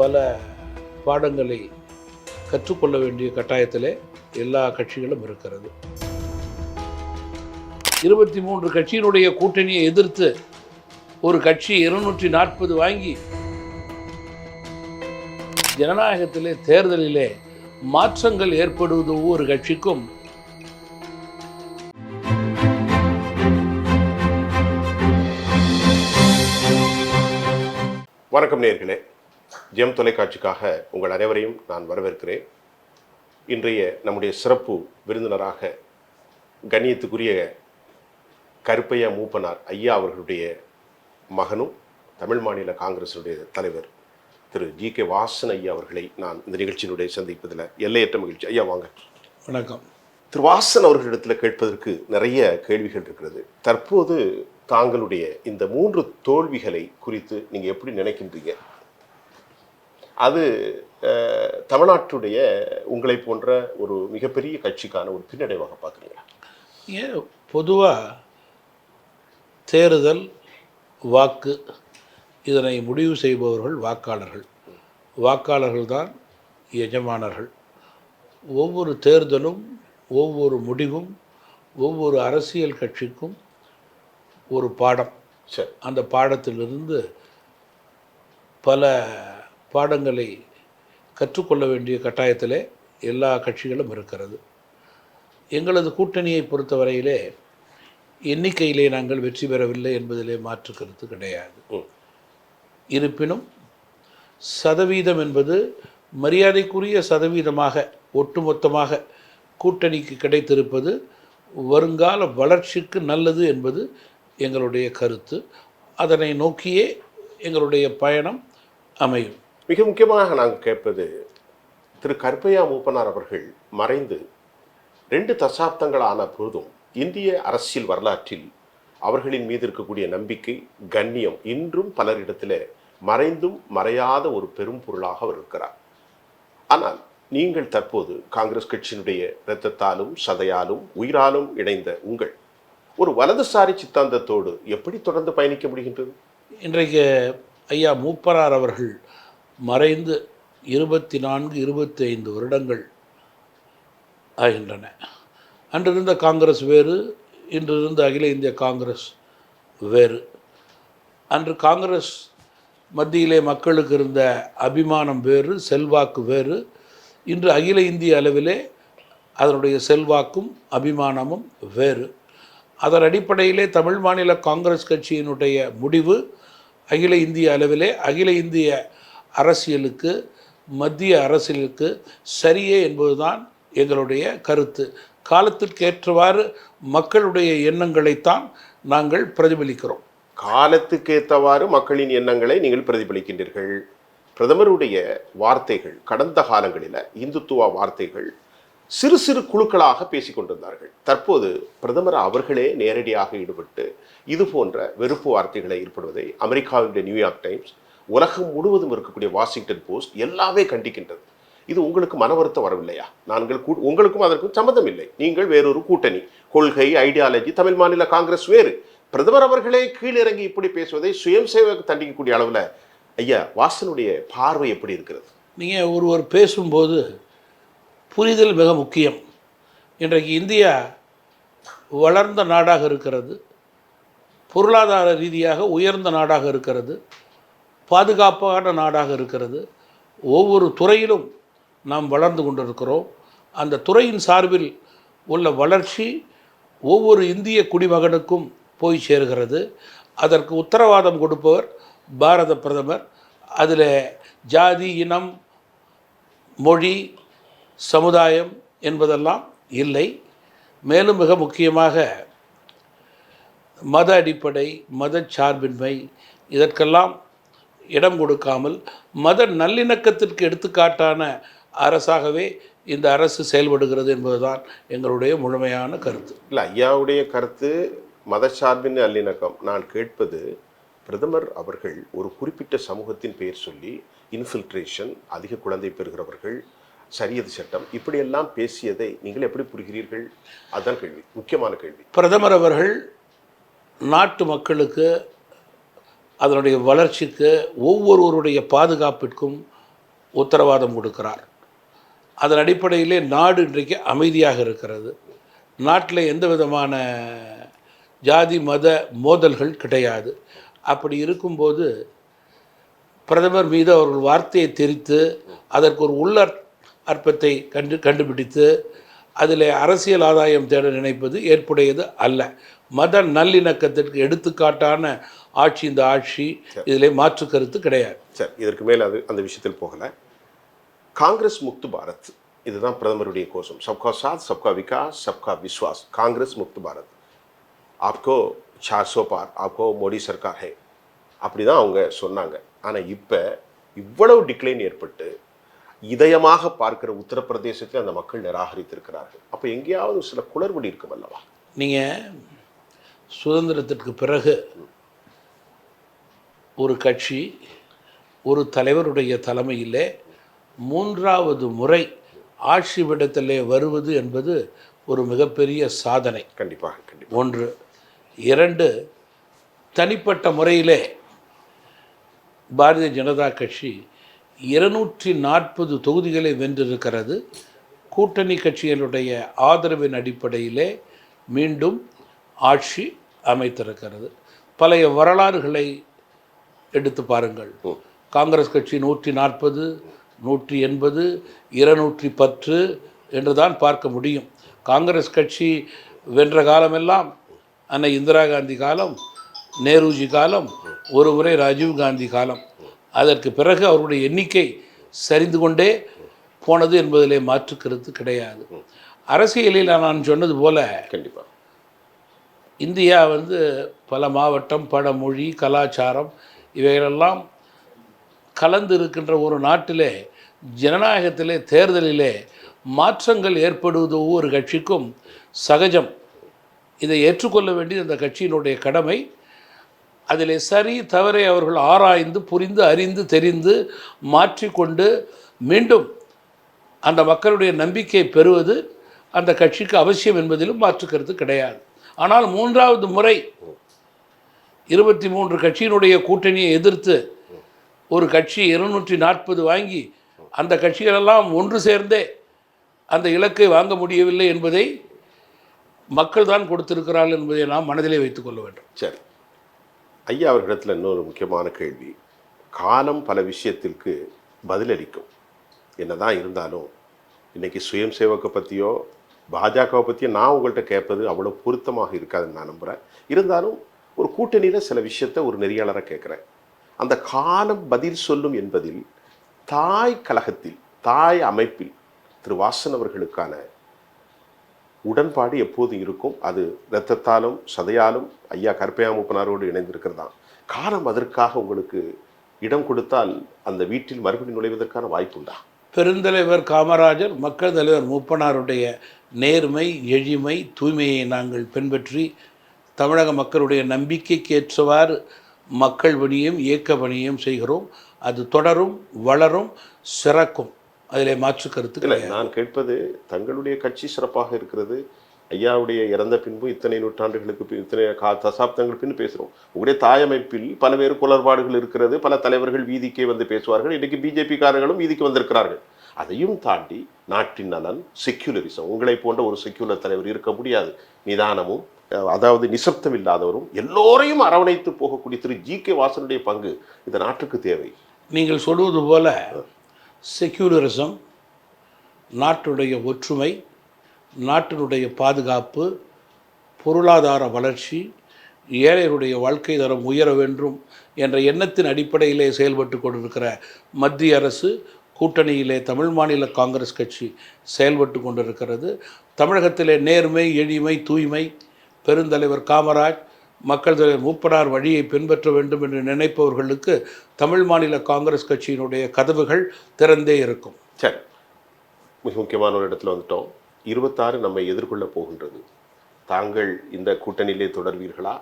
பல பாடங்களை கற்றுக்கொள்ள வேண்டிய கட்டாயத்திலே எல்லா கட்சிகளும் இருக்கிறது. 23 கட்சியினுடைய கூட்டணியை எதிர்த்து ஒரு கட்சி 240 வாங்கி ஜனநாயகத்திலே தேர்தலிலே மாற்றங்கள் ஏற்படுவது ஒவ்வொரு கட்சிக்கும் வணக்கம் நேயர்களே, ஜெம் தொலைக்காட்சிக்காக உங்கள் அனைவரையும் நான் வரவேற்கிறேன். இன்றைய நம்முடைய சிறப்பு விருந்தினராக கண்ணியத்துக்குரிய கருப்பையா மூப்பனார் ஐயா அவர்களுடைய மகனும் தமிழ் மாநில காங்கிரஸுடைய தலைவர் திரு ஜி.கே. வாசன் ஐயா அவர்களை நான் இந்த நிகழ்ச்சியினுடைய சந்திப்பதில் எல்லையற்ற மகிழ்ச்சி. ஐயா வாங்க. வணக்கம். திரு வாசன் அவர்களிடத்தில் கேட்பதற்கு நிறைய கேள்விகள் இருக்கிறது. தற்போது தாங்களுடைய இந்த 3 தோல்விகளை குறித்து நீங்கள் எப்படி நினைக்கின்றீங்க? அது தமிழ்நாட்டுடைய உங்களை போன்ற ஒரு மிகப்பெரிய கட்சிக்கான ஒரு பின்னடைவாக பார்க்குறீங்களா? ஏன் பொதுவாக தேர்தல் வாக்கு இதனை முடிவு செய்பவர்கள் வாக்காளர்கள் தான் எஜமானர்கள். ஒவ்வொரு தேர்தலும் ஒவ்வொரு முடிவும் ஒவ்வொரு அரசியல் கட்சிக்கும் ஒரு பாடம். அந்த பாடத்திலிருந்து பல பாடங்களை கற்றுக்கொள்ள வேண்டிய கட்டாயத்திலே எல்லா கட்சிகளும் இருக்கிறது. எங்களது கூட்டணியை பொறுத்தவரையிலே எண்ணிக்கையிலே நாங்கள் வெற்றி பெறவில்லை என்பதிலே மாற்று கருத்து கிடையாது. இருப்பினும் சதவீதம் என்பது மரியாதைக்குரிய சதவீதமாக ஒட்டுமொத்தமாக கூட்டணிக்கு கிடைத்திருப்பது வருங்கால வளர்ச்சிக்கு நல்லது என்பது எங்களுடைய கருத்து. அதனை நோக்கியே எங்களுடைய பயணம் அமையும். மிக முக்கியமாக நாங்கள் கேட்பது, திரு கருப்பையா மூப்பனார் அவர்கள் மறைந்து 2 தசாப்தங்கள் ஆன போதும் இந்திய அரசியல் வரலாற்றில் அவர்களின் மீது இருக்கக்கூடிய நம்பிக்கை, கண்ணியம் இன்றும் பலரிடத்தில் மறைந்தும் மறையாத ஒரு பெரும் பொருளாக அவர் இருக்கிறார். ஆனால் நீங்கள் தற்போது காங்கிரஸ் கட்சியினுடைய இரத்தத்தாலும் சதையாலும் உயிராலும் இணைந்த உங்கள் ஒரு வலதுசாரி சித்தாந்தத்தோடு எப்படி தொடர்ந்து பயணிக்க முடிகின்றது? இன்றைக்கு ஐயா மூப்பனார் அவர்கள் மறைந்து 24-25 வருடங்கள் ஆகின்றன. அன்றிருந்த காங்கிரஸ் வேறு, இன்றிருந்த அகில இந்திய காங்கிரஸ் வேறு. அன்று காங்கிரஸ் மத்தியிலே மக்களுக்கு இருந்த அபிமானம் வேறு, செல்வாக்கு வேறு. இன்று அகில இந்திய அளவிலே அதனுடைய செல்வாக்கும் அபிமானமும் வேறு. அதன் அடிப்படையிலே தமிழ் மாநில காங்கிரஸ் கட்சியினுடைய முடிவு அகில இந்திய அளவிலே அகில இந்திய அரசியலுக்கு, மத்திய அரசியலுக்கு சரியே என்பதுதான் எங்களுடைய கருத்து. காலத்திற்கேற்றவாறு மக்களுடைய எண்ணங்களைத்தான் நாங்கள் பிரதிபலிக்கிறோம். காலத்துக்கேற்றவாறு மக்களின் எண்ணங்களை நீங்கள் பிரதிபலிக்கின்றீர்கள். பிரதமருடைய வார்த்தைகள் கடந்த காலங்களில் இந்துத்துவ வார்த்தைகள் சிறு சிறு குழுக்களாக பேசிக்கொண்டிருந்தார்கள். தற்போது பிரதமர் அவர்களே நேரடியாக ஈடுபட்டு இது போன்ற வெறுப்பு வார்த்தைகளை ஏற்படுவதை அமெரிக்காவுடைய நியூயார்க் டைம்ஸ், உலகம் முழுவதும் இருக்கக்கூடிய வாஷிங்டன் போஸ்ட் எல்லாமே கண்டிக்கின்றது. இது உங்களுக்கு மன வருத்தம் வரவில்லையா? உங்களுக்கும் அதற்கும் சம்மந்தம் இல்லை. நீங்கள் வேறொரு கூட்டணி, கொள்கை, ஐடியாலஜி, தமிழ் மாநில காங்கிரஸ் வேறு. பிரதமர் அவர்களே கீழிறங்கி இப்படி பேசுவதை சுயம் சேவக தண்டிக்கக்கூடிய அளவில் ஐயா வாசனுடைய பார்வை எப்படி இருக்கிறது? நீங்கள் ஒருவர் பேசும்போது புரிதல் மிக முக்கியம். இன்றைக்கு இந்தியா வளர்ந்த நாடாக இருக்கிறது, பொருளாதார ரீதியாக உயர்ந்த நாடாக இருக்கிறது, பாதுகாப்பான நாடாக இருக்கிறது. ஒவ்வொரு துறையிலும் நாம் வளர்ந்து கொண்டிருக்கிறோம். அந்த துறையின் சார்பில் உள்ள வளர்ச்சி ஒவ்வொரு இந்திய குடிமகனுக்கும் போய் சேர்கிறது. அதற்கு உத்தரவாதம் கொடுப்பவர் பாரத பிரதமர். அதில் ஜாதி, இனம், மொழி, சமுதாயம் என்பதெல்லாம் இல்லை. மேலும் மிக முக்கியமாக மத அடிப்படை, மத சார்பின்மை இதற்கெல்லாம் இடம் கொடுக்காமல் மத நல்லிணக்கத்திற்கு எடுத்துக்காட்டான அரசாகவே இந்த அரசு செயல்படுகிறது என்பதுதான் எங்களுடைய முழுமையான கருத்து. இல்லை, ஐயாவுடைய கருத்து மதச்சார்பின் நல்லிணக்கம். நான் கேட்பது, பிரதமர் அவர்கள் ஒரு குறிப்பிட்ட சமூகத்தின் பெயர் சொல்லி இன்ஃபில்ட்ரேஷன், அதிக குழந்தை பெறுகிறவர்கள், சரியது சட்டம், இப்படியெல்லாம் பேசியதை நீங்கள் எப்படி புரிகிறீர்கள்? அதுதான் கேள்வி, முக்கியமான கேள்வி. பிரதமர் அவர்கள் நாட்டு மக்களுக்கு, அதனுடைய வளர்ச்சிக்கு, ஒவ்வொருவருடைய பாதுகாப்பிற்கும் உத்தரவாதம் கொடுக்கிறார். அதன் அடிப்படையிலே நாடு இன்றைக்கு அமைதியாக இருக்கிறது. நாட்டில் எந்த விதமான ஜாதி மத மோதல்கள் கிடையாது. அப்படி இருக்கும்போது பிரதமர் மீது அவர்கள் வார்த்தையை திரித்து அதற்கு ஒரு அர்த்தத்தை கண்டுபிடித்து அதில் அரசியல் ஆதாயம் தேட நினைப்பது ஏற்புடையது அல்ல. மத நல்லிணக்கத்திற்கு எடுத்துக்காட்டான ஆட்சி இந்த ஆட்சி. இதில் மாற்று கருத்து கிடையாது. சரி, இதற்கு மேலே அந்த விஷயத்தில் போகலை. காங்கிரஸ் முக்து பாரத், இதுதான் பிரதமருடைய கோஷம். சப்கா சாத், சப்கா விகாஸ், சப்கா விஸ்வாஸ். காங்கிரஸ் முக்து பாரத். ஆப்கோ 400 பார், ஆப்கோ மோடி சர்க்கார் ஹே, அப்படி தான் அவங்க சொன்னாங்க. ஆனால் இப்போ இவ்வளவு டிக்ளைன் ஏற்பட்டு இதயமாக பார்க்கிற உத்தரப்பிரதேசத்தில் அந்த மக்கள் நிராகரித்திருக்கிறார்கள். அப்போ எங்கேயாவது சில குளறுபடி இருக்கும் அல்லவா? நீங்கள் சுதந்திரத்திற்கு பிறகு ஒரு கட்சி ஒரு தலைவருடைய தலைமையிலே 3வது முறை ஆட்சி விடத்திலே வருவது என்பது ஒரு மிகப்பெரிய சாதனை. கண்டிப்பாக. 1. 2, தனிப்பட்ட முறையிலே பாரதிய ஜனதா கட்சி 240 தொகுதிகளை வென்றிருக்கிறது. கூட்டணி கட்சிகளுடைய ஆதரவின் அடிப்படையிலே மீண்டும் ஆட்சி அமைத்திருக்கிறது. பழைய வரலாறுகளை எடுத்து பாருங்கள். காங்கிரஸ் கட்சி 140, 180, 210 என்று தான் பார்க்க முடியும். காங்கிரஸ் கட்சி வென்ற காலமெல்லாம் அன்னை இந்திரா காந்தி காலம், நேருஜி காலம், ஒரு முறை ராஜீவ்காந்தி காலம். அதற்கு பிறகு அவருடைய எண்ணிக்கை சரிந்து கொண்டே போனது என்பதிலே மாற்று கருத்து கிடையாது. அரசியலில் நான் சொன்னது போல கண்டிப்பாக இந்தியா பல மாவட்டம், பல மொழி, கலாச்சாரம் இவைகளெல்லாம் கலந்து இருக்கின்ற ஒரு நாட்டிலே ஜனநாயகத்திலே தேர்தலிலே மாற்றங்கள் ஏற்படுவது ஒவ்வொரு கட்சிக்கும் சகஜம். இதை ஏற்றுக்கொள்ள வேண்டியது அந்த கட்சியினுடைய கடமை. அதில் சரி தவறை அவர்கள் ஆராய்ந்து புரிந்து அறிந்து தெரிந்து மாற்றிக்கொண்டு மீண்டும் அந்த மக்களுடைய நம்பிக்கை பெறுவது அந்த கட்சிக்கு அவசியம் என்பதிலும் மாற்று கருத்து கிடையாது. ஆனால் 3வது முறை 23 கட்சியினுடைய கூட்டணியை எதிர்த்து ஒரு கட்சி 240 வாங்கி அந்த கட்சிகளெல்லாம் ஒன்று சேர்ந்தே அந்த இலக்கை வாங்க முடியவில்லை என்பதை மக்கள் தான் கொடுத்திருக்கிறார்கள் என்பதை நாம் மனதிலே வைத்துக் கொள்ள வேண்டும். சரி, ஐயா அவர்களிடத்தில் இன்னொரு முக்கியமான கேள்வி. காலம் பல விஷயத்திற்கு பதிலளிக்கும். என்னதான் இருந்தாலும் இன்றைக்கி சுயம் சேவக்கை பற்றியோ பாஜகவை பற்றியோ நான் உங்கள்கிட்ட கேட்பது அவ்வளோ பொருத்தமாக இருக்காதுன்னு நான் நம்புகிறேன். இருந்தாலும் ஒரு கூட்டணியில் சில விஷயத்தை ஒரு நெறியாளராக கேட்குறேன். அந்த காலம் பதில் சொல்லும் என்பதில் தாய் கழகத்தில், தாய் அமைப்பில் திரு வாசன் அவர்களுக்கான உடன்பாடு எப்போதும் இருக்கும். அது இரத்தத்தாலும் சதையாலும் ஐயா கருப்பையா மூப்பனாரோடு இணைந்திருக்கிறதா. காலம் அதற்காக உங்களுக்கு இடம் கொடுத்தால் அந்த வீட்டில் மறுபடியும் நுழைவதற்கான வாய்ப்புண்டா? பெருந்தலைவர் காமராஜர், மக்கள் தலைவர் மூப்பனாருடைய நேர்மை, எளிமை, தூய்மையை நாங்கள் பின்பற்றி தமிழக மக்களுடைய நம்பிக்கைக்கு ஏற்றவாறு மக்கள் பணியும் இயக்க பணியும் செய்கிறோம். அது தொடரும், வளரும், சிறக்கும். அதிலே மாற்று கருத்து இல்லை. நான் கேட்பது தங்களுடைய கட்சி சிறப்பாக இருக்கிறது. ஐயாவுடைய இறந்த பின்பு இத்தனை நூற்றாண்டுகளுக்கு இத்தனை தசாப்தங்கள் பின் பேசுகிறோம். உங்களுடைய தாயமைப்பில் பல்வேறு குளறுபாடுகள் இருக்கிறது. பல தலைவர்கள் வீதிக்கே வந்து பேசுவார்கள். இன்றைக்கு பிஜேபிக்காரர்களும் வீதிக்கு வந்திருக்கிறார்கள். அதையும் தாண்டி நாட்டின் நலன், செக்யூலரிசம், உங்களை போன்ற ஒரு செக்யூலர் தலைவர் இருக்க முடியாது. நிதானமும் அதாவது நிசப்தம் இல்லாதவரும் எல்லோரையும் அரவணைத்து போகக்கூடிய திரு ஜி.கே. வாசனுடைய பங்கு இந்த நாட்டுக்கு தேவை. நீங்கள் சொல்வது போல செக்யூலரிசம், நாட்டுடைய ஒற்றுமை, நாட்டினுடைய பாதுகாப்பு, பொருளாதார வளர்ச்சி, ஏழைகளுடைய வாழ்க்கை தரம் உயர வேண்டும் என்ற எண்ணத்தின் அடிப்படையிலே செயல்பட்டு கொண்டிருக்கிற மத்திய அரசு, கூட்டணியிலே தமிழ் மாநில காங்கிரஸ் கட்சி செயல்பட்டு கொண்டிருக்கிறது. தமிழகத்திலே நேர்மை, எளிமை, தூய்மை, பெருந்தலைவர் காமராஜ், மக்கள் தலைவர் மூப்பனார் வழியை பின்பற்ற வேண்டும் என்று நினைப்பவர்களுக்கு தமிழ் மாநில காங்கிரஸ் கட்சியினுடைய கதவுகள் திறந்தே இருக்கும். சரி, மிக முக்கியமான ஒரு இடத்துல வந்துட்டோம். 26 நம்மை எதிர்கொள்ள போகின்றது. தாங்கள் இந்த கூட்டணியிலே தொடர்வீர்களா?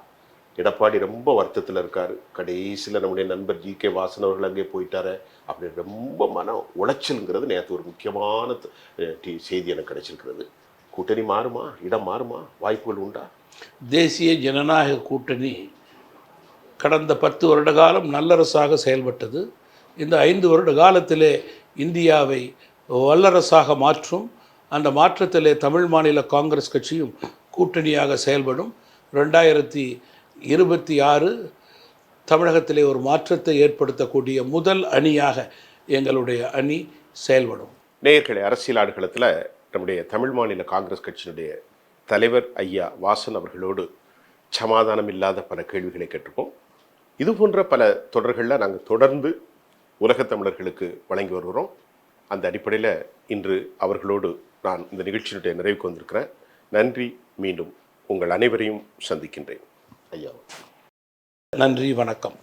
எடப்பாடி ரொம்ப வருத்தத்தில் இருக்கார். கடைசியில் நம்முடைய நண்பர் ஜி.கே. வாசன் அவர்கள் அங்கே போயிட்டாரு அப்படி ரொம்ப மன உளைச்சலுங்கிறது நேற்று ஒரு முக்கியமான செய்தி எனக்கு கிடைச்சிருக்கிறது. கூட்டணி மாறுமா? இடம் மாறுமா? வாய்ப்புகள் உண்டா? தேசிய ஜனநாயக கூட்டணி கடந்த 10 வருட காலம் நல்லரசாக செயல்பட்டது. இந்த 5 வருட காலத்திலே இந்தியாவை வல்லரசாக மாற்றும். அந்த மாற்றத்திலே தமிழ் மாநில காங்கிரஸ் கட்சியும் கூட்டணியாக செயல்படும். 2026 தமிழகத்திலே ஒரு மாற்றத்தை ஏற்படுத்தக்கூடிய முதல் அணியாக எங்களுடைய அணி செயல்படும். நேயர்களே, அரசியல் ஆடுகளத்தில் நம்முடைய தமிழ் மாநில காங்கிரஸ் கட்சியினுடைய தலைவர் ஐயா வாசன் அவர்களோடு சமாதானம் இல்லாத பல கேள்விகளை கேட்டிருக்கோம். இது போன்ற பல தொடர்களில் நாங்கள் தொடர்ந்து உலகத் தமிழர்களுக்கு வழங்கி வருகிறோம். அந்த அடிப்படையில் இன்று அவர்களோடு நான் இந்த நிகழ்ச்சியினுடைய நிறைவுக்கு வந்திருக்கிறேன். நன்றி. மீண்டும் உங்கள் அனைவரையும் சந்திக்கின்றேன். ஐயா, நன்றி, வணக்கம்.